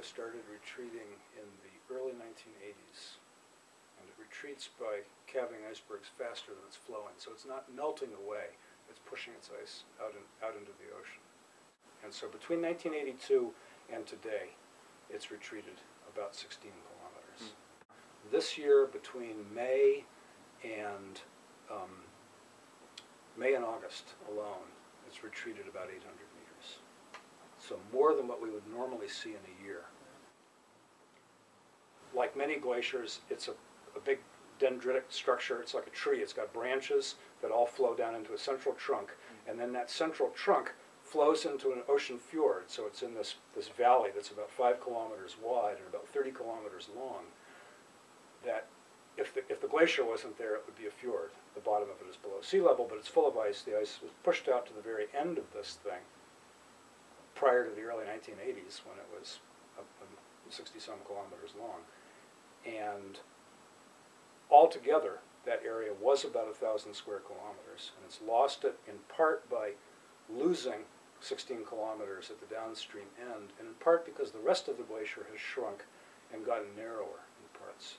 Columbia started retreating in the early 1980s. And it retreats by calving icebergs faster than it's flowing. So it's not melting away, it's pushing its ice out into the ocean. And so between 1982 and today, it's retreated about 16 kilometers. This year, between May and August alone, it's retreated about 800 meters. So more than what we would normally see in a year. Like many glaciers, it's a big dendritic structure. It's like a tree. It's got branches that all flow down into a central trunk, and then that central trunk flows into an ocean fjord. So it's in this valley that's about 5 kilometers wide and about 30 kilometers long. That if the glacier wasn't there, it would be a fjord. The bottom of it is below sea level, but it's full of ice. The ice was pushed out to the very end of this thing prior to the early 1980s, when it was 60-some kilometers long. And altogether, that area was about 1,000 square kilometers, and it's lost it in part by losing 16 kilometers at the downstream end, and in part because the rest of the glacier has shrunk and gotten narrower in parts.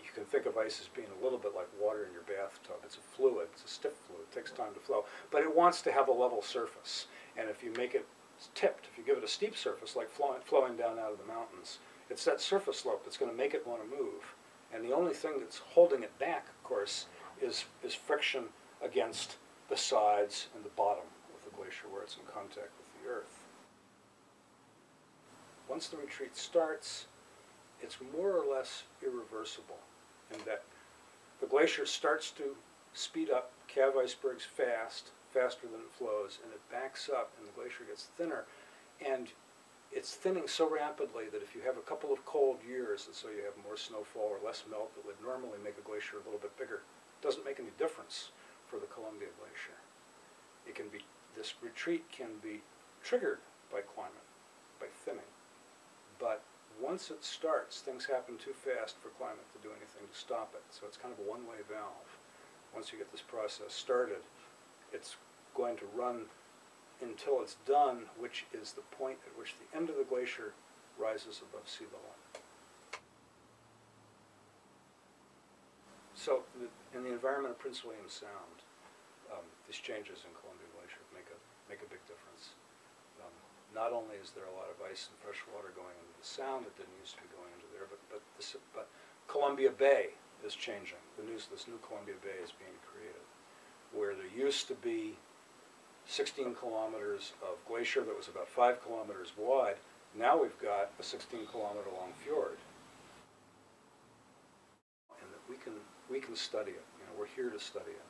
You can think of ice as being a little bit like water in your bathtub. It's a fluid, it's a stiff fluid, it takes time to flow, but it wants to have a level surface. And if you make it tipped, if you give it a steep surface, like flowing down out of the mountains, it's that surface slope that's going to make it want to move. And the only thing that's holding it back, of course, is friction against the sides and the bottom of the glacier where it's in contact with the earth. Once the retreat starts, it's more or less irreversible in that the glacier starts to speed up, calve icebergs faster than it flows, and it backs up and the glacier gets thinner. And it's thinning so rapidly that if you have a couple of cold years, and so you have more snowfall or less melt that would normally make a glacier a little bit bigger, it doesn't make any difference for the Columbia Glacier. This retreat can be triggered by climate, by thinning. But once it starts, things happen too fast for climate to do anything to stop it. So it's kind of a one-way valve. Once you get this process started, it's going to run until it's done, which is the point at which the end of the glacier rises above sea level. So in the environment of Prince William Sound, these changes in Columbia Glacier make a big difference. Not only is there a lot of ice and fresh water going into the Sound that didn't used to be going into there, but Columbia Bay is changing. This new Columbia Bay is being created, where there used to be 16 kilometers of glacier that was about 5 kilometers wide. Now we've got a 16-kilometer long fjord, and that we can study it. We're here to study it.